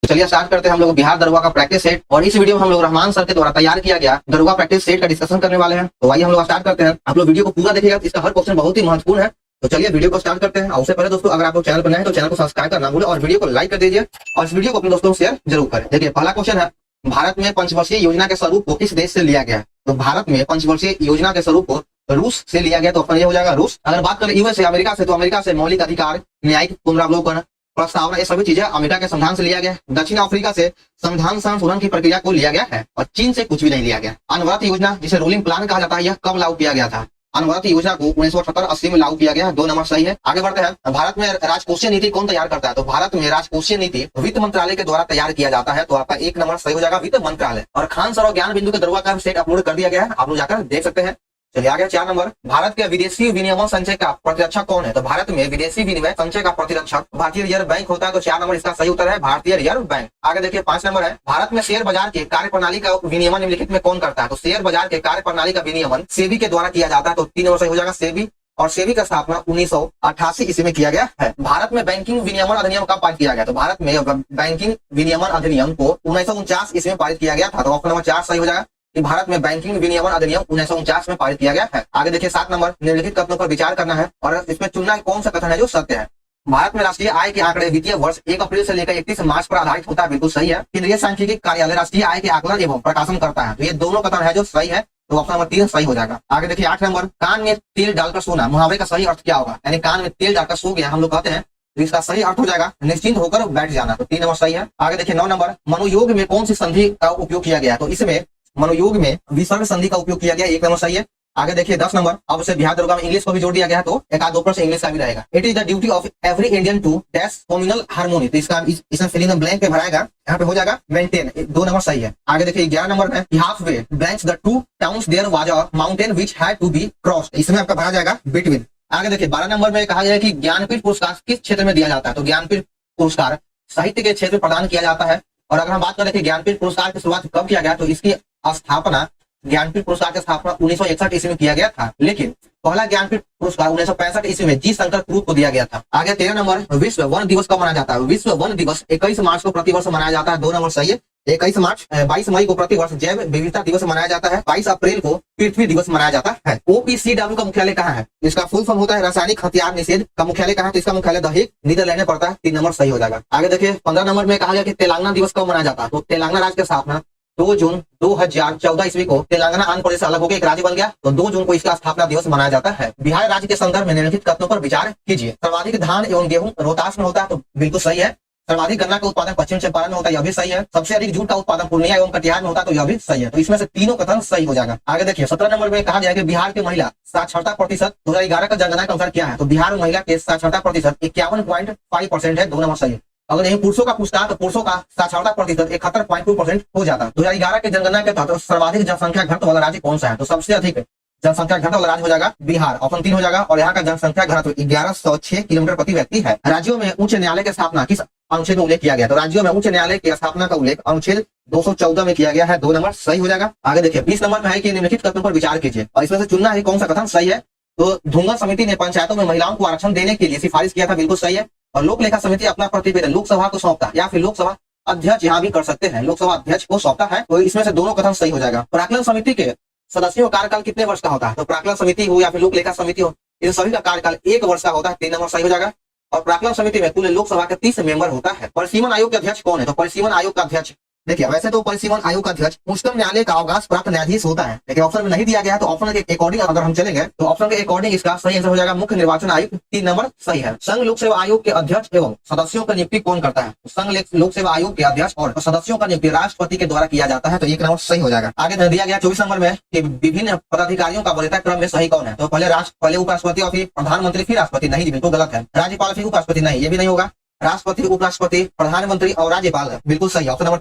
चलिए स्टार्ट करते हैं हम लोग बिहार दरोगा का प्रैक्टिस सेट। और इस वीडियो में हम लोग रहमान सर के द्वारा तैयार किया गया दरोगा प्रैक्टिस सेट का डिस्कशन करने वाले हैं। तो आइए हम लोग स्टार्ट करते हैं। आप लोग वीडियो को पूरा देखिएगा, इसका हर क्वेश्चन बहुत ही महत्वपूर्ण है। तो चलिए वीडियो को स्टार्ट करते हैं। और उससे पहले दोस्तों, अगर आप लोग चैनल पर नए हैं तो चैनल को सब्सक्राइब करना भूलें और वीडियो को लाइक कर दीजिए और इस वीडियो को अपने दोस्तों को शेयर जरूर करें। देखिए पहला क्वेश्चन है, भारत में पंचवर्षीय योजना के स्वरूप को किस देश से लिया गया? तो भारत में पंचवर्षीय योजना के स्वरूप को रूस से लिया गया। तो अपना ये हो जाएगा रूस। अगर बात करें यूएस से, अमेरिका से, तो अमेरिका से मौलिक अधिकार, न्यायिक पुनरावलोकन, प्रस्तावना, ये सभी चीजें अमेरिका के संविधान से लिया गया। दक्षिण अफ्रीका से संविधान संशोधन की प्रक्रिया को लिया गया है और चीन से कुछ भी नहीं लिया गया। अनवरत योजना, जिसे रूलिंग प्लान कहा जाता है, यह कब लागू किया गया था? अनवरत योजना को 1978-80 में लागू किया गया। 2 नंबर सही है। आगे बढ़ते हैं। भारत में राजकोषीय नीति कौन तैयार करता है? तो भारत में राजकोषीय नीति वित्त मंत्रालय के द्वारा तैयार किया जाता है। तो आपका 1 नंबर सही हो जाएगा, वित्त मंत्रालय। और खान सर और ज्ञान बिंदु के दरोगा का सेट अपलोड कर दिया गया है, आप लोग जाकर देख सकते हैं। चलिए आगे 4 नंबर, भारत के विदेशी विनिमय संचय का प्रतिरक्षक कौन है? तो भारत में विदेशी विनिमय संचय का प्रतिरक्षक भारतीय रिजर्व बैंक होता है। तो 4 नंबर इसका सही उत्तर है, भारतीय रिजर्व बैंक। आगे देखिए 5 नंबर है, भारत में शेयर बाजार के कार्य प्रणाली का विनियमन निम्नलिखित में कौन करता है? तो शेयर बाजार के कार्य प्रणाली का विनियमन सेबी के द्वारा किया जाता है। तो 3 नंबर सही हो जाएगा, सेबी। और सेबी का स्थापना 1988 ईस्वी में किया गया है। भारत में बैंकिंग विनियमन अधिनियम कब पारित किया गया? तो भारत में बैंकिंग विनियमन अधिनियम को 1949 ईस्वी में पारित किया गया था। तो ऑप्शन नंबर 4 सही हो जाएगा कि भारत में बैंकिंग विनियमन अधिनियम 1949 में पारित किया गया है। आगे देखिए 7 नंबर, निम्नलिखित कथनों पर विचार करना है और इसमें चुनना है कौन सा कथन है जो सत्य है। भारत में राष्ट्रीय आय के आंकड़े वित्तीय वर्ष 1 अप्रैल से लेकर 31 मार्च पर आधारित होता है। बिल्कुल सही है। केंद्रीय सांख्यिकी कार्यालय राष्ट्रीय आय के आकलन एवं प्रकाशन करता है। तो ये दोनों कथन है जो सही है। तो ऑप्शन नंबर 3 सही हो जाएगा। आगे देखिए 8 नंबर, कान में तेल डालकर सोना, मुहावरे का सही अर्थ क्या होगा? यानी कान में तेल डालकर सो गया हम लोग कहते हैं, तो इसका सही अर्थ हो जाएगा निश्चिंत होकर बैठ जाना। तो 3 नंबर सही है। आगे देखिए 9 नंबर, मनोयोग में कौन सी संधि का उपयोग किया गया? तो इसमें मनोयोग में विसर्ग संधि का उपयोग किया गया। 1 नंबर सही है। आगे देखिए 10 नंबर, अब से बिहार दरोगा में इंग्लिश को भी जोड़ दिया गया, तो एक आध 2% इंग्लिश का भी रहेगा। It is the duty of every Indian to dash communal harmony. तो इसका इसमें फिलिंग द ब्लैंक पे भराएगा, यहाँ पे हो जाएगा मेंटेन। 2 नंबर सही है। आगे देखिए 11 नंबर में, halfway blanks the 2 towns there was a mountain which had to be crossed. इसमें आपका भरा जाएगा बिटवीन। आगे देखिए 12 नंबर में कहा गया है कि ज्ञानपीठ पुरस्कार किस क्षेत्र में दिया जाता है? तो ज्ञानपीठ पुरस्कार साहित्य के क्षेत्र में प्रदान किया जाता है। और अगर हम बात करें कि ज्ञानपीठ पुरस्कार की शुरुआत कब किया गया, तो इसकी स्थापना ज्ञानपीठ पुरस्कार की स्थापना 1961 ईस्वी में किया गया था, लेकिन पहला ज्ञानपीठ पुरस्कार 1965 ईस्वी में जी शंकर क्रूप को दिया गया था। आगे 13 नंबर, विश्व वन दिवस कब मनाया जाता है? विश्व वन दिवस 21 मार्च को प्रतिवर्ष मनाया जाता है। 2 नंबर सही है। 21 मार्च 22 मई को प्रतिवर्ष जैव विविधता दिवस मनाया जाता है। 22 अप्रैल को पृथ्वी दिवस मनाया जाता है। OPCW का मुख्यालय कहाँ है? इसका फुल फॉर्म होता है रासायनिक हथियार निषेध का मुख्यालय कहाँ है? तो इसका मुख्यालय द हेग नीदरलैंड में पड़ता है। 3 नंबर सही हो जाएगा। आगे देखिए 15 नंबर में कहा गया कि तेलंगाना दिवस कब मनाया जाता है? तो तेलंगाना राज्य की स्थापना 2 जून 2014 ईस्वी को तेलंगाना आंध्र प्रदेश से अलग होकर एक राज्य बन गया, तो 2 जून को इसका स्थापना दिवस मनाया जाता है। बिहार राज्य के संदर्भ में निम्नलिखित कथनों पर विचार कीजिए। सर्वाधिक धान एवं गेहूं रोहतास में होता है। तो बिल्कुल सही है। सर्वाधिक गन्ना का उत्पादन पश्चिम चंपारण में होता है, यह भी सही है। सबसे अधिक जूट का उत्पादन पूर्णिया एवं कटिहार में होता है, तो यह भी सही है। तो इसमें से तीनों कथन सही हो जाएगा। आगे देखिए 17 नंबर में कहा गया कि बिहार के महिला साक्षरता प्रतिशत 2011 का जनगणना के अनुसार क्या है? तो बिहार में महिला के साक्षरता प्रतिशत 51.5% है। 2 नंबर सही है। अगर यही पुरुषों का पूछता है तो पुरुषों का साक्षरता प्रतिशत 71.2% हो जाता है। 2011 के जनगणना के तहत सर्वाधिक जनसंख्या घनत्व वाला राज्य कौन सा है? तो सबसे अधिक जनसंख्या घनत्व वाला राज्य हो जाएगा बिहार। ऑप्शन 3 हो जाएगा। और यहाँ का जनसंख्या घनत्व 1106 किलोमीटर प्रति व्यक्ति है। राज्यों में उच्च न्यायालय की स्थापना किस अनुच्छेद में उल्लेख किया गया? तो राज्यों में उच्च न्यायालय की स्थापना का उल्लेख अनुच्छेद 214 में किया गया है। 2 नंबर सही हो जाएगा। आगे देखिए 20 नंबर में है कि निम्नलिखित कथनों पर विचार कीजिए और इसमें से चुनना है कौन सा कथन सही है। तो धुंगल समिति ने पंचायतों में महिलाओं को आरक्षण देने के लिए सिफारिश किया था। बिल्कुल सही है। और लोक लेखा समिति अपना प्रतिवेदन लोकसभा को सौंपता या फिर लोकसभा अध्यक्ष यहाँ भी कर सकते हैं, लोकसभा अध्यक्ष को सौंपता है। तो इसमें से दोनों कथन सही हो जाएगा। प्राक्कलन समिति के सदस्यों का कार्यकाल कितने वर्ष का होता है? तो प्राक्कलन समिति हो या फिर लोक लेखा समिति हो, इन सभी का कार्यकाल 1 वर्ष का होता है। 3 नंबर सही हो जाएगा। और प्राक्कलन समिति में कुल लोकसभा के 30 मेंबर होता है। परिसीमन आयोग के अध्यक्ष कौन है? तो परिसीमन आयोग का अध्यक्ष, देखिए वैसे तो परिसीमन आयोग का अध्यक्ष उच्चतम न्यायालय का अवकाश प्राप्त न्यायाधीश होता है, लेकिन ऑप्शन में नहीं दिया गया है। तो ऑप्शन के अकॉर्डिंग अगर हम चलेंगे तो ऑप्शन के अकॉर्डिंग इसका सही आंसर हो जाएगा मुख्य निर्वाचन आयुक्त। 3 नंबर सही है। संघ लोक सेवा आयोग के अध्यक्ष एवं सदस्यों का नियुक्ति कौन करता है? संघ लोक सेवा आयोग के अध्यक्ष और सदस्यों का नियुक्ति राष्ट्रपति के द्वारा किया जाता है। तो 1 नंबर सही हो जाएगा। आगे दिया गया 24 नंबर में कि विभिन्न पदाधिकारियों का वरीयता क्रम में सही कौन है? तो पहले उपराष्ट्रपति और फिर प्रधानमंत्री फिर राष्ट्रपति, नहीं बिल्कुल गलत है। राज्यपाल फिर उपराष्ट्रपति, नहीं ये भी नहीं होगा। राष्ट्रपति, उपराष्ट्रपति, प्रधानमंत्री और राज्यपाल बिल्कुल सही। ऑप्शन नंबर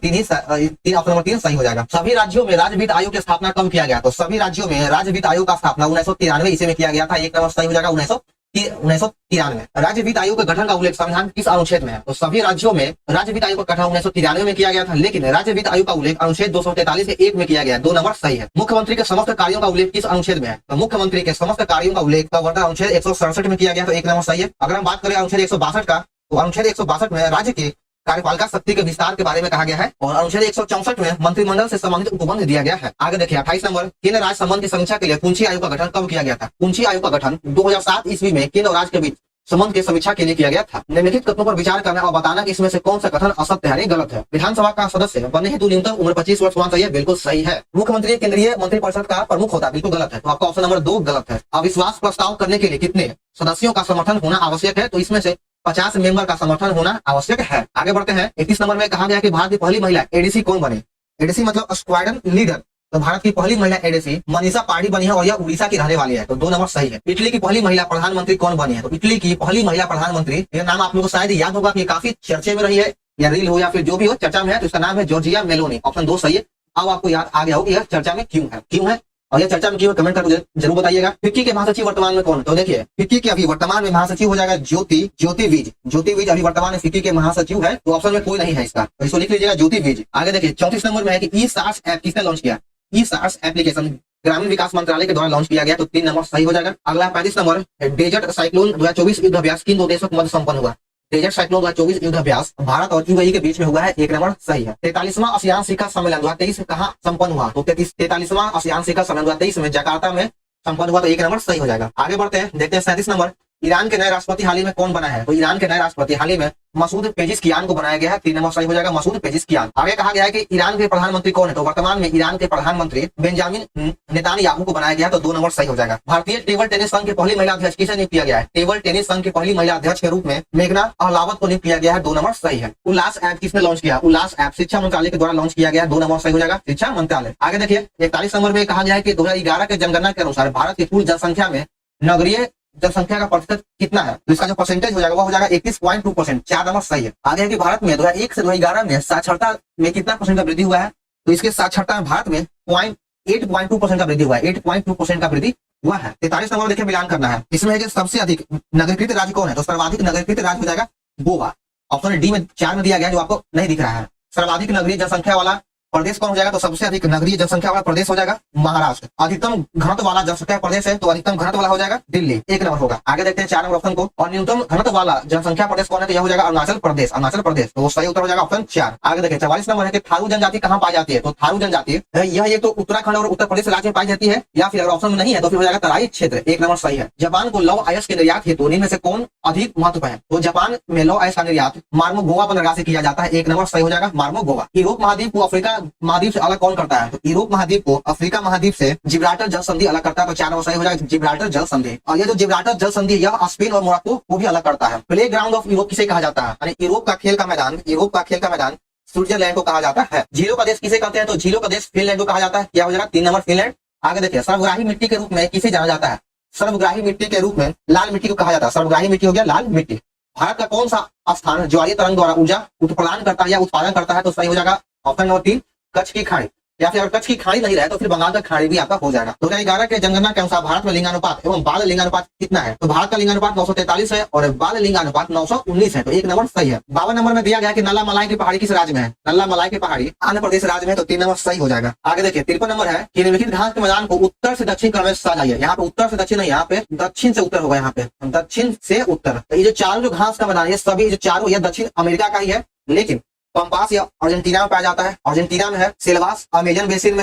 3 सही हो जाएगा। सभी राज्यों में राज्य वित्त आयोग की स्थापना कब किया गया? तो सभी राज्यों में राज्य वित्त आयोग का स्थापना 1993 ईस्वी में किया गया था। 1 नंबर सही हो जाएगा। 1993 राज्य वित्त आयोग के गठन का उल्लेख संविधान किस अनुच्छेद में है? तो सभी राज्यों में राज्य वित्त आयोग का गठन 1993 में किया गया था, लेकिन राज्य वित्त आयोग का उल्लेख अनुच्छेद 243 के 1 में किया गया। 2 नंबर सही है। मुख्यमंत्री के समस्त कार्यों का उल्लेख किस अनुच्छेद में है? तो मुख्यमंत्री के समस्त कार्यों का उल्लेख वर्तमान अनुच्छेद 167 में किया गया। तो 1 नंबर सही है। अगर हम बात करें अनुच्छेद 162 का, तो अनुच्छेद 162 में राज्य के कार्यपालिका शक्ति के विस्तार के बारे में कहा गया है। और अनुच्छेद 164 में मंत्रिमंडल से संबंधित उपबंध दिया गया है। आगे देखिए 28 नंबर, केंद्र राज्य संबंध की समीक्षा के लिए पूंछी आयोग का गठन कब किया गया था? पूंछी आयोग का गठन 2007 ईस्वी में केंद्र और राज्य के बीच संबंध की समीक्षा के लिए किया गया था। निम्नलिखित कथनों पर विचार करना और बताना कि इसमें से कौन सा कथन असत्य है, गलत है। विधानसभा का सदस्य बनने हेतु न्यूनतम उम्र 25 वर्ष होना चाहिए, बिल्कुल सही है। मुख्यमंत्री केंद्रीय मंत्रिपरिषद का प्रमुख होता है, बिल्कुल गलत है। तो आपका ऑप्शन नंबर 2 गलत है। अविश्वास प्रस्ताव करने के लिए कितने सदस्यों का समर्थन होना आवश्यक है? तो इसमें से 50 मेंबर का समर्थन होना आवश्यक है। आगे बढ़ते हैं। 31 नंबर में कहा गया कि भारत की पहली महिला एडीसी कौन बने? एडीसी मतलब स्क्वाड्रन लीडर। तो भारत की पहली महिला एडीसी मनीषा पांडे बनी है और यह उड़ीसा की रहने वाली है। तो 2 नंबर सही है। इटली की पहली महिला प्रधानमंत्री कौन बनी है? तो इटली की पहली महिला प्रधानमंत्री, यह नाम आप लोगों को शायद याद होगा कि काफी चर्चे में रही है, या रील हो या फिर जो भी हो चर्चा में है। तो इसका नाम है जॉर्जिया मेलोनी। ऑप्शन 2 सही है। अब आपको याद आ गया हो कि यह चर्चा में क्यों है और यह चर्चा में क्यों, कमेंट करके जरूर बताइएगा। फिक्की के महासचिव वर्तमान में कौन? तो देखिए फिक्की के अभी वर्तमान में महासचिव हो जाएगा ज्योति विज अभी वर्तमान में फिक्की के महासचिव है। तो ऑप्शन में कोई नहीं है इसका, तो इसको लिख लीजिएगा ज्योति विज। आगे देखिए 34 नंबर में है कि ई-सार्स ऐप किसने लॉन्च किया? ई-सार्स एप्लीकेशन ग्रामीण विकास मंत्रालय के द्वारा लॉन्च किया गया। तो 3 नंबर सही हो जाएगा। अगला 35 नंबर, डेजर्ट साइक्लोन 2024 युद्ध अभ्यास किन 2 देशों के मध्य संपन्न हुआ? डेजर्ट साइक्लोन 2024 युद्ध अभ्यास भारत और यूएई के बीच में हुआ है। 1 नंबर सही है। 43वां आसियान शिखर सम्मेलन 2023 कहाँ संपन्न हुआ? तो 43वां आसियान शिखर सम्मेलन 2023 में जकार्ता में संपन्न हुआ। तो 1 नंबर सही हो जाएगा। आगे बढ़ते हैं, देखते हैं 37 नंबर, ईरान के नए राष्ट्रपति हाल ही में कौन बना है? तो ईरान के नए राष्ट्रपति हाल ही में मसूद पेजिशकियान को बनाया गया है। 3 नंबर सही हो जाएगा, मसूद पेजिशकियान। आगे कहा गया है कि ईरान के प्रधानमंत्री कौन है? तो वर्तमान में ईरान के प्रधानमंत्री बेंजामिन नेतान्याहू को बनाया गया। तो 2 नंबर सही हो जाएगा। भारतीय टेबल टेनिस संघ की पहली महिला अध्यक्ष किसे नियुक्त किया गया है? टेबल टेनिस संघ की पहली महिला अध्यक्ष के रूप में मेघना अहलावत को नियुक्त किया गया है। 2 नंबर सही है। उल्लास ऐप किसने लॉन्च किया? उल्लास ऐप शिक्षा मंत्रालय के द्वारा लॉन्च किया गया। 2 नंबर सही हो जाएगा, शिक्षा मंत्रालय। आगे देखिए 41 नंबर में कहा गया है कि 2011 के जनगणना के अनुसार भारत की कुल जनसंख्या में नगरीय जनसंख्या का प्रतिशत कितना है? तो इसका जो परसेंटेज हो जाएगा वो हो जाएगा 31.2%। 4 नंबर सही है। आगे है कि भारत में 2001 से 2011 में साक्षरता में कितना परसेंट का वृद्धि हुआ है? तो इसके साक्षरता में भारत में 8.2% का वृद्धि हुआ है। 8.2% का वृद्धि हुआ है। 43 नंबर देखिए मिलान करना है। इसमें है कि सबसे अधिक नगरीकृत राज्य कौन है? तो सर्वाधिक नगरीकृत राज्य हो जाएगा गोवा। ऑप्शन डी में 4 में दिया गया जो आपको नहीं दिख रहा है। सर्वाधिक नगरीय जनसंख्या वाला प्रदेश कौन हो जाएगा? तो सबसे अधिक नगरीय जनसंख्या वाला प्रदेश हो जाएगा महाराष्ट्र। अधिकतम घनत्व वाला जनसंख्या प्रदेश है तो अधिकतम घनत्व वाला हो जाएगा दिल्ली। 1 नंबर होगा। आगे देखते हैं 4 नंबर ऑप्शन को। और न्यूनतम घनत्व वाला जनसंख्या प्रदेश कौन है? तो यह हो जाएगा अरुणाचल प्रदेश। अरुणाचल प्रदेश, तो सही उत्तर हो जाएगा ऑप्शन 4। आगे देखिए 44 नंबर है कि थारू जनजाति कहाँ पाई जाती है? तो थारू जनजाति यह एक तो उत्तराखंड और उत्तर प्रदेश राज्य में पाई जाती है, या फिर अगर ऑप्शन में नहीं है तो फिर हो जाएगा तराई क्षेत्र। 1 नंबर सही है। जापान को लौह अयस्क के निर्यात हेतु इनमें से कौन अधिक महत्व है? तो जापान में लौह अयस्क का निर्यात मार्मो गोवा बंदरगाह से किया जाता है। 1 नंबर सही हो जाएगा, मार्मो गोवा। यूरोप महाद्वीप को अफ्रीका महाद्वीप से अलग कौन करता है? तो यूरोप महाद्वीप को अफ्रीका महाद्वीप से जिब्राल्टर जल संधि अलग करता है। तो 4 नंबर सही हो जाएगा, जिब्राल्टर जल संधि। और ये जो जिब्राल्टर जल संधि यह स्पेन और मोरक्को को भी अलग करता है। प्ले ग्राउंड ऑफ यूरोप किसे कहा जाता है? यानी यूरोप का खेल का मैदान स्विट्जरलैंड को कहा जाता है। झीलों का देश किसे कहते हैं? तो झीलों का देश फिनलैंड को कहा जाता है। क्या हो जाएगा? 3 नंबर फिनलैंड। आगे देखिए सर्वग्राही मिट्टी के रूप में किसे जाना जाता है? सर्वग्राही मिट्टी के रूप में लाल मिट्टी को कहा जाता है। सर्वग्राही मिट्टी हो गया लाल मिट्टी। भारत का कौन सा स्थान ज्वारीय तरंग द्वारा ऊर्जा उत्पादन करता है या उत्पादन करता है? तो सही हो जाएगा ऑप्शन नंबर 3 कच्छ की खाड़ी। या फिर अगर कच्छ की खाड़ी नहीं रहे तो फिर बंगाल का खाड़ी भी आपका हो जाएगा। 2011 के जनगणना के अनुसार भारत में लिंगानुपात एवं बाल लिंगानुपात कितना है? तो भारत का लिंगानुपात 943 है और बाल लिंगानुपात 919 है। तो 1 नंबर सही है। 52 नंबर में दिया गया कि नल्ला मलाई की पहाड़ी किस राज्य में है? नल्ला मलाई की पहाड़ी आंध्र प्रदेश राज्य में है। तो 3 नंबर सही हो जाएगा। आगे देखिए 53 नंबर है कि निम्नलिखित घास के मैदान को उत्तर से दक्षिण क्रम में साझा है। यहाँ पे उत्तर से दक्षिण नहीं, यहाँ पे दक्षिण से उत्तर होगा। यहाँ पे दक्षिण से उत्तर। तो ये जो चारों जो घास का मैदान है सभी जो चारों यह दक्षिण अमेरिका का ही है, लेकिन पंपास या अर्जेंटीना में पाया जाता है। अर्जेंटीना में है। सेल्वास अमेजन बेसिन में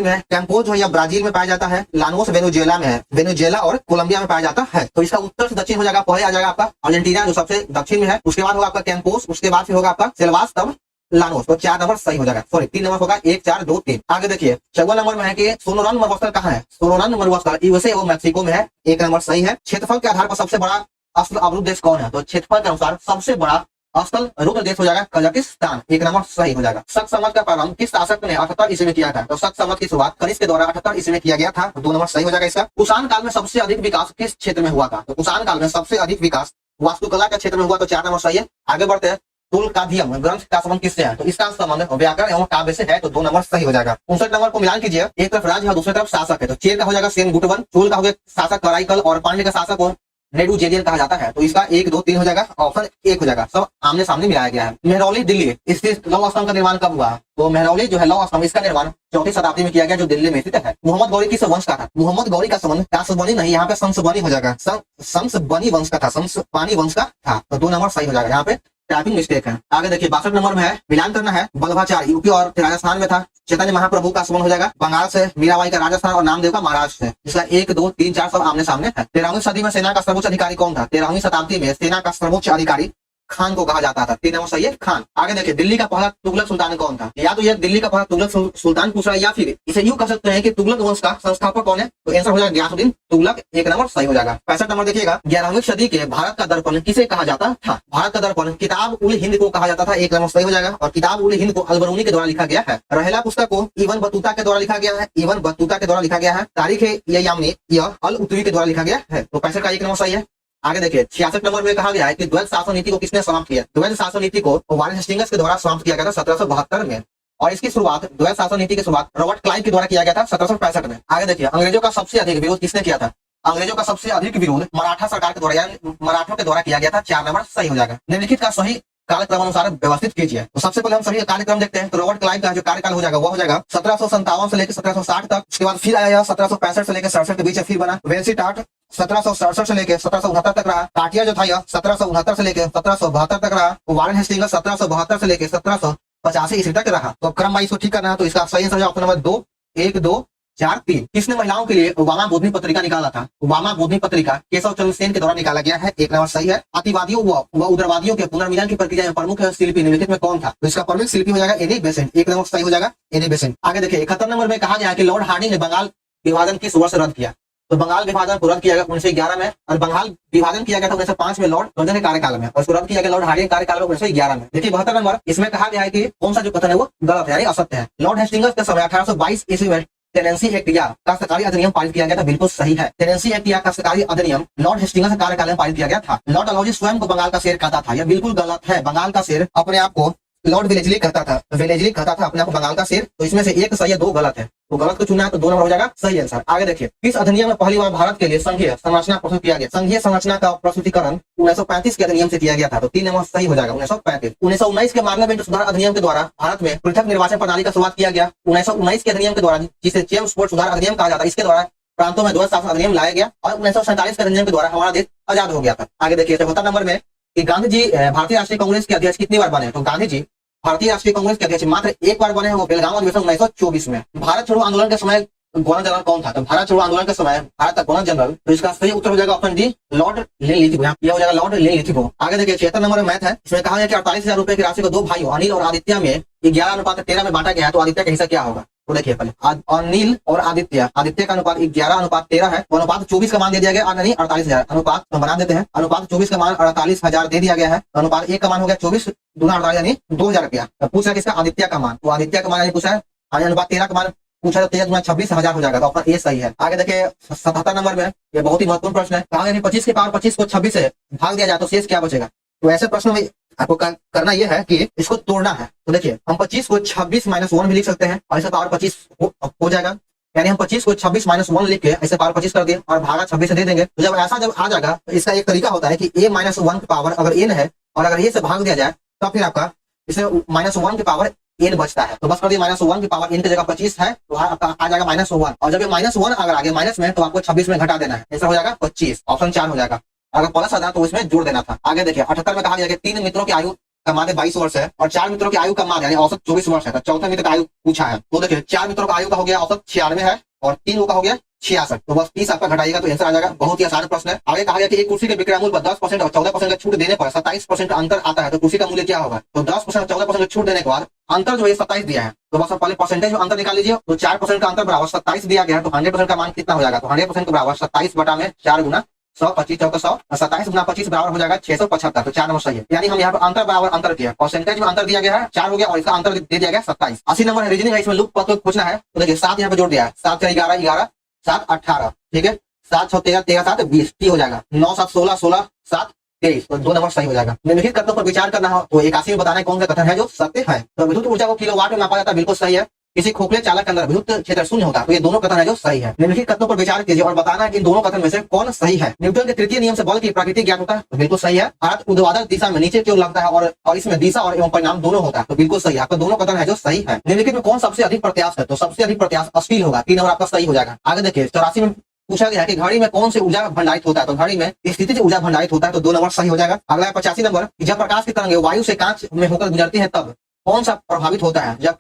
है। कैंपोज जो है ब्राजील में पाया जाता है। लानोस वेनेजुएला में है। वेनेजुएला और कोलंबिया में पाया जाता है। तो इसका उत्तर से दक्षिण हो जाएगा। पहले आ जाएगा आपका अर्जेंटीना जो सबसे दक्षिण में है, उसके बाद होगा आपका कैंपोस, उसके बाद फिर होगा आपका सेल्वास, तब लानोस। तो 4 नंबर सही हो जाएगा। सॉरी 3 नंबर होगा 1 4 2 3। आगे देखिए 54 नंबर में है कि सोनोरान मरुस्थल कहाँ है? सोनोरान मरुस्थल यूएसए और मैक्सिको में है। 1 नंबर सही है। क्षेत्रफल के आधार पर सबसे बड़ा असल अवरुद्ध देश कौन है? तो क्षेत्रफल के अनुसार सबसे बड़ा असल रुद्र देश हो जाएगा कजाकिस्तान। 1 नंबर सही हो जाएगा। शक समझ का प्रारंभ किस शासक ने 78 ईस्वी में किया था? तो शक समझ की शुरुआत कनिष्क के द्वारा 78 ईस्वी में किया गया था। 2 नंबर सही हो जाएगा इसका। कुषाण काल में सबसे अधिक विकास किस क्षेत्र में हुआ था? तो कुषाण काल में सबसे अधिक विकास वास्तुकला के क्षेत्र में हुआ। तो 4 नंबर सही है। आगे बढ़ते हैं। तुलकाधियम ग्रंथ का संबंध किससे है? तो इसका संबंध व्याकरण एवं काव्य से है। तो 2 नंबर सही हो जाएगा। 59 नंबर को मिलान कीजिए। एक तरफ राज्य है, दूसरी तरफ शासक है। तो चेर का हो जाएगा सेनगुटवन, चोल का हो गया शासक कराईकल और पांड्य का शासक को नेडुजेरियन कहा जाता है। तो इसका 1 2 3 हो जाएगा। ऑप्शन 1 हो जाएगा। सब आमने सामने मिलाया गया है। मेहरौली दिल्ली स्थित लौह स्तंभ का निर्माण कब हुआ? तो मेहरौली जो है लौह स्तंभ, इसका निर्माण 4वीं शताब्दी में किया गया, जो दिल्ली में स्थित है। मोहम्मद गौरी किस वंश का था? मोहम्मद गौरी का संबंध कासबनी नहीं, यहाँ पे संसबनी हो जाएगा। संसबनी वंश का था। संसबानी वंश का था। तो 2 नंबर सही हो जाएगा। यहाँ पे टाइपिंग मिस्टेक है। आगे देखिए 62 नंबर में है, मिलान करना है। वल्लभाचार्य यूपी और राजस्थान में था। चैतन्य महाप्रभु का संबंध हो जाएगा बंगाल से, मीराबाई का राजस्थान और नामदेव का महाराष्ट्र से। इसका 1, 2, 3, 4 सब आमने सामने है। 13वीं सदी में सेना का सर्वोच्च अधिकारी कौन था? 13वीं शताब्दी में सेना का सर्वोच्च अधिकारी खान को कहा जाता था। 3 नंबर सही है खान। आगे देखिए दिल्ली का पहला तुगलक सुल्तान कौन था? या तो यह दिल्ली का पहला तुगलक सुल्तान पूछ रहा है, या फिर इसे यूं कह सकते हैं कि तुगलक वंश का संस्थापक कौन है? तो आंसर हो जाएगा गयासुद्दीन तुगलक। 1 नंबर सही हो जाएगा। 65 नंबर देखिएगा, 11वीं सदी के भारत का दर्पण किसे कहा जाता था? भारत का दर्पण किताब उल हिंद को कहा जाता था। 1 नंबर सही हो जाएगा। और किताब उल हिंद को अलबरूनी के द्वारा लिखा गया है। रहेला पुस्तक को इबन बतूता के द्वारा लिखा गया है। इबन बतूता के द्वारा लिखा गया है। तारीख यामनी यह अल उतवी के द्वारा लिखा गया है। तो 65 का 1 नंबर सही है। आगे देखिए 66 नंबर में कहा गया है कि द्वैध शासन नीति को किसने समाप्त किया? द्वैध शासन नीति को वारेन हेस्टिंग्स के द्वारा समाप्त किया गया था 1772 में। और इसकी शुरुआत, द्वैध शासन नीति की शुरुआत रॉबर्ट क्लाइव के द्वारा किया गया था 1765 में। आगे देखिए अंग्रेजों का सबसे अधिक विरोध किसने किया था? अंग्रेजों का सबसे अधिक विरोध मराठा सरकार के द्वारा यानी मराठों के द्वारा किया गया था। 4 नंबर सही हो जाएगा। निम्नलिखित का सही कार्यक्रम अनुसार व्यवस्थित कीजिए। तो सबसे पहले हम सभी कार्यक्रम देखते हैं। तो रॉबर्ट क्लाइव का जो कार्यकाल हो जाएगा वो हो जाएगा 1757 से लेकर 1760 तक। उसके बाद फिर आया 1765 से लेकर 67 के बीच फिर बना। वेल्सी टाट 1767 से लेकर 1769 तक रहा। काटिया जो था यह 1769 से लेकर 1772 तक रहा। वारेन हेस्टिंग्स 1772 से लेकर 1785 ईस्वी तक रहा। तो क्रम वाइज को ठीक करना है। तो इसका सही आंसर ऑप्शन नंबर 2, 1, 2, 4, 3। किसने महिलाओं के लिए ओबामा बोधनी पत्रिका निकाला था? ओबामा बोधनी पत्रिका केशव चंद्र सेन के द्वारा निकाला गया है। 1 नंबर सही है। अतिवादियों व उग्रवादियों के पुनर्मिलन की प्रक्रिया में प्रमुख शिल्पी निम्नलिखित में कौन था? तो इसका प्रमुख शिल्पी हो जाएगा एनी बेसेंट। 1 नंबर सही हो जाएगा एनी बेसेंट। आगे देखिए 71 नंबर में कहा गया है कि लॉर्ड हार्डिंग ने बंगाल विभाजन किस वर्ष रद्द किया? तो बंगाल विभाजन को रद्द किया गया 1911 में। और बंगाल विभाजन किया गया था 1905 में लॉर्ड टर्नर के कार्यकाल में। और उसको रद्द किया गया लॉर्ड हार्डिंग कार्यकाल में 1911 में। देखिए 72 नंबर, इसमें कहा गया है कि कौन सा जो कथन है वो गलत है यानी असत्य है। लॉर्ड हेस्टिंग्स के समय 1822 ईस्वी में टेनेंसी एक्ट या काश्तकारी अधिनियम पारित किया गया था। बिल्कुल सही है। टेनेंसी एक्ट या काश्तकारी अधिनियम लॉर्ड हेस्टिंग्स के कार्यकाल में पारित किया गया था। लॉर्ड डलहौजी स्वयं को बंगाल का शेर कहता था। यह बिल्कुल गलत है। बंगाल का शेर अपने आप को लॉर्ड वेलेजली कहता था। वेलेजली कहता था अपने आप को बंगाल का शेर। तो इसमें से 1 सही है, 2 गलत है। तो गलत को चुनना है तो 2 नंबर हो जाएगा सही आंसर। आगे देखिए किस अधिनियम में पहली बार भारत के लिए संघीय संरचना प्रस्तुत किया गया? संघीय संरचना का प्रस्तुतिकरण 1935 के अधिनियम से किया गया था। तो 3 नंबर सही हो जाएगा 1935। 1919 के पार्लियामेंट सुधार अधिनियम के द्वारा भारत में पृथक निर्वाचन प्रणाली का शुरुआत किया गया। 1919 के अधिनियम के द्वारा, जिसे चेम्सफोर्ड सुधार अधिनियम कहा जाता है, इसके द्वारा प्रांतों में द्वैध शासन अधिनियम लाया गया। और 1947 के अधिनियम के द्वारा हमारा देश आजाद हो गया था। आगे देखिए 74 नंबर में कि गांधी जी भारतीय राष्ट्रीय कांग्रेस के अध्यक्ष कितनी बार बने? तो गांधी जी भारतीय राष्ट्रीय कांग्रेस के अध्यक्ष मात्र 1 बार बने हैं। वो बेलगाम अधिवेशन 1924 में। भारत छोड़ो आंदोलन के समय गवर्नर जनरल कौन था? तो भारत छोड़ो आंदोलन के समय भारत का गवर्नर जनरल, तो इसका सही उत्तर हो जाएगा ऑप्शन डी, लॉर्ड लिनलिथगो। यह हो जाएगा लॉर्ड लिनलिथगो। आगे देखिए 76 नंबर में मैथ है। इसमें कहा गया कि 48,000 रुपए की राशि को 2 भाइयों अनिल और आदित्य में 11:13 में बांटा गया है। तो आदित्य का हिस्सा क्या होगा? तो देखिए पहले अनिल और आदित्य का अनुपात 11:13 है। तो अनुपात 24 का मान दे दिया गया। यानी 48,000 अनुपात तो बना देते हैं। अनुपात 24 का मान 48,000 दे दिया गया है। तो अनुपात 1 का मान हो गया 24 दूना 48 यानी 2,000 रुपया। पूछ रहा है किसका? आदित्य का मान। तो आदित्य का मान यानी पूछा है अनुपात 13 का मान पूछा, तो 13 26,000 हो जाएगा। तो ऑप्शन ए सही है। आगे देखिए 77 नंबर में ये बहुत ही महत्वपूर्ण प्रश्न है। कहा गया 25 की पावर 25 को 26 से भाग दिया जाए तो शेष क्या बचेगा? तो ऐसे प्रश्न में आपको करना यह है कि इसको तोड़ना है। तो देखिए हम 25 को 26 - 1 भी लिख सकते हैं और ऐसे पावर 25 हो जाएगा। यानी हम 25 को 26 - 1 लिख के ऐसे पावर 25 कर दिए और भागा 26 से दे देंगे। तो जब ऐसा जब आ जाएगा तो इसका एक तरीका होता है कि a - 1 की पावर अगर n है और अगर a से भाग दिया जाए तो फिर आपका इसमें -1 की पावर n बचता है। तो बस कर दिए -1 की पावर n की जगह 25 है तो आपका आ जाएगा -1। और जब ये -1 अगर आगे माइनस में तो आपको 26 में घटा देना है। ऐसा हो जाएगा 25। ऑप्शन 4 हो जाएगा। अगर प्लस आता तो इसमें जोड़ देना था। आगे देखिए 78 में कहा गया कि 3 मित्रों की आयु का माध्य 22 वर्ष है और 4 मित्रों की आयु का माध्य यानी औसत 24 वर्ष है। तो चौथे मित्र का आयु पूछा है। तो देखिए 4 मित्रों का आयु का हो गया औसत 96 है और 3 का हो गया 66। तो बस 30 आपका घटाइएगा तो आंसर आ जाएगा। बहुत ही आसान प्रश्न है। आगे कहा गया कि एक कुर्सी के विक्रय मूल्य पर 10% और 14% का छूट देने पर 27% का अंतर आता है। तो कुर्सी का मूल्य क्या होगा? तो 10% और 14% छूट देने के बाद अंतर जो है 27 दिया है। तो बस पहले परसेंटेज में अंतर निकाल लीजिए। तो 4% का अंतर बराबर 27 दिया गया है। तो 100% का मान कितना हो जाएगा? तो 100% के बराबर 27 बटा में 4 गुना 100, 25 चौका 100, 27 गुना 25 बराबर हो जाएगा 675। तो 4 नंबर सही है। यानी हम यहाँ पर अंतर बराबर अंतर किया, परसेंटेज में अंतर दिया गया है 4 हो गया और इसका अंतर दे दिया गया 27। 80 नंबर है रीजनिंग है। इसमें लूप पद पूछना है। तो देखिए 7 यहाँ पे जोड़ दिया है। 7 से 11 11, 7 18, ठीक है। 7 6 13 13 7 20 हो जाएगा। 9 7 16 16 7 23। तो 2 नंबर सही हो जाएगा। निम्नलिखित कथनों पर विचार करना हो तो 81 में बताना है कौन सा कथन है जो सत्य है। तो विद्युत ऊर्जा को किलोवाट में मापा जाता है, बिल्कुल सही है। किसी खोखले चालक के अंदर विद्युत क्षेत्र शून्य होता है। तो ये दोनों कथन है जो सही है। निम्नलिखित कथनों पर विचार कीजिए और बताना है कि इन दोनों कथन में से कौन सही है। न्यूटन के तृतीय नियम से बल की प्रकृति ज्ञात होता है। तो बिल्कुल सही है। अर्थ ऊर्ध्वाधर दिशा में नीचे की ओर लगता है और इसमें दिशा और एवं परिणाम दोनों होता है। तो बिल्कुल सही है। आपका दोनों कथन है जो सही है। निम्नलिखित में कौन सबसे अधिक प्रत्याश है? तो सबसे अधिक प्रत्याश स्टील होगा। 3 नंबर आपका सही हो जाएगा। आगे देखिए 84 में पूछा गया है कि घड़ी में कौन सी ऊर्जा भंडारित होता है, तो घड़ी में स्थितिज ऊर्जा भंडारित होता है, तो 2 नंबर सही हो जाएगा। अगला है 85 नंबर, जब प्रकाश की तरंगें वायु से कांच में होकर गुजरती है तब कौन सा प्रभावित होता है। जब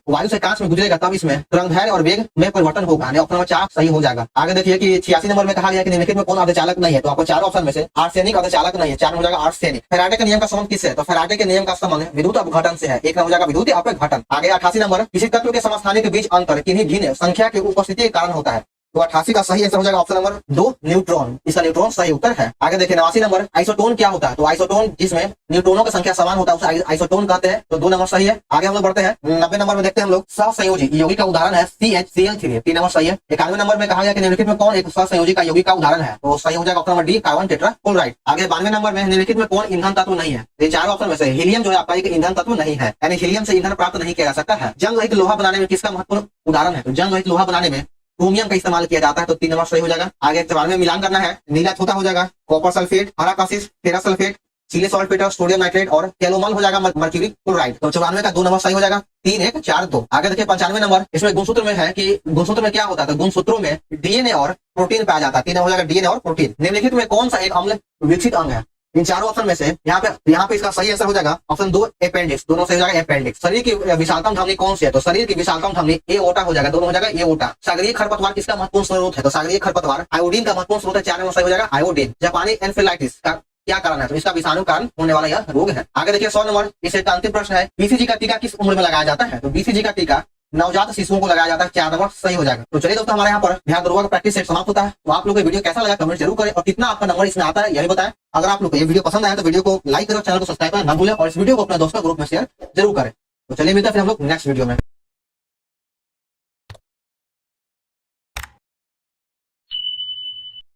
वायु से कांच में गुजरेगा तब इसमें तरंगदैर्घ्य और वेग में परिवर्तन होगा। ऑप्शन नंबर 4 सही हो जाएगा। आगे देखिए कि 86 नंबर में कहा गया कि निम्नलिखित में कौन अर्धचालक नहीं है, तो आपको चारों ऑप्शन में से आर्सेनिक अर्धचालक नहीं है, 4 में हो जाएगा आर्सेनिक। फैराडे के नियम का संबंध किससे है, तो फैराडे के नियम का संबंध विद्युत अपघटन से है, 1 में हो जाएगा विद्युत अपघटन। आगे 88 नंबर, किसी तत्व के समस्थानिक के बीच अंतर किन्हीं भिन्न संख्या की उपस्थिति के कारण होता है, तो 88 का सही आंसर हो जाएगा ऑप्शन नंबर 2 न्यूट्रॉन। इसका न्यूट्रॉन सही उत्तर है। आगे देखिए 89 नंबर, आइसोटोन क्या होता है, तो आइसोटोन जिसमें न्यूट्रॉनों की संख्या समान होता है उसे आइसोटोन कहते हैं, तो 2 नंबर सही है। आगे हम लोग बढ़ते हैं 90 नंबर में देखते हैं हम लोग सहसंयोजी यौगिक का उदाहरण है CHCl3, 3 नंबर सही है। 91 नंबर में कहा गया कि निम्नलिखित में कौन एक सहसंयोजी का यौगिक का उदाहरण है, तो सही हो जाएगा option number D carbon tetrachloride. आगे 92 नंबर में निम्नलिखित में कौन ईंधन तत्व नहीं है, ये 4 ऑप्शन में से हीलियम जो है आपका एक ईंधन तत्व नहीं है, यानी हीलियम से ईंधन प्राप्त नहीं किया जा सकता है। जंग रहित लोहा बनाने में किसका महत्वपूर्ण उदाहरण है, तो जंग रहित लोहा बनाने में क्रोमियम का इस्तेमाल किया जाता है, तो 3 नंबर सही हो जाएगा। आगे 94 में मिलान करना है, नीला छोटा हो जाएगा, कॉपर सल्फेट, हरा कासिस, फेरस सल्फेट, सिले सॉल्फेट और सोडियम नाइट्रेट और कैलोमल हो जाएगा मर्क्यूरी क्लोराइड, तो 94 का 2 नंबर सही हो जाएगा, 3 1 4 2। आगे देखिए 95 नंबर, इसमें गुणसूत्र में है कि गुणसूत्र में क्या होता है, तो गुणसूत्रों में डीएनए और प्रोटीन पाया जाता है, 3 हो जाएगा डीएनए और प्रोटीन। निम्नलिखित में कौन सा एक अम्ल विकसित अंग है, इन चारों ऑप्शन में से यहाँ पे इसका सही आंसर हो जाएगा ऑप्शन 2 अपेंडिक्स, दोनों सही हो जाएगा अपेंडिक्स। शरीर की विशालतम धमनी कौन सी है, तो शरीर की विशालतम धमनी एओर्टा हो जाएगा, दोनों हो जाएगा एओर्टा। सागरीय खरपतवार किसका महत्वपूर्ण स्रोत है, तो सागरीय खरपतवार आयोडीन का महत्वपूर्ण स्रोत है, 4 में सही हो जाएगा आयोडीन। जापानी एन्फेलाइटिस का क्या कारण है, तो इसका विषाणु कारण होने वाला यह रोग है। आगे देखिए 100 नंबर, इसे का अंतिम प्रश्न है, बीसीजी का टीका किस उम्र में लगाया जाता है, तो बीसीजी का टीका नवजात शिशुओं को लगाया जाता है, 4 नंबर सही हो जाएगा। तो चलिए दोस्तों, हमारे यहाँ पर ध्यान दरुआ का प्रैक्टिस सेट समाप्त होता है। तो आप लोग को वीडियो कैसा लगा कमेंट जरूर करें और कितना आपका नंबर इसमें आता है यह भी बताएं। अगर आप लोग को ये वीडियो पसंद आया तो वीडियो को लाइक करें, चैनल को सब्सक्राइब करना ना भूलें और इस वीडियो को अपने दोस्तों ग्रुप में शेयर जरूर करें। तो चलिए मिलते हैं फिर हम लोग नेक्स्ट वीडियो में।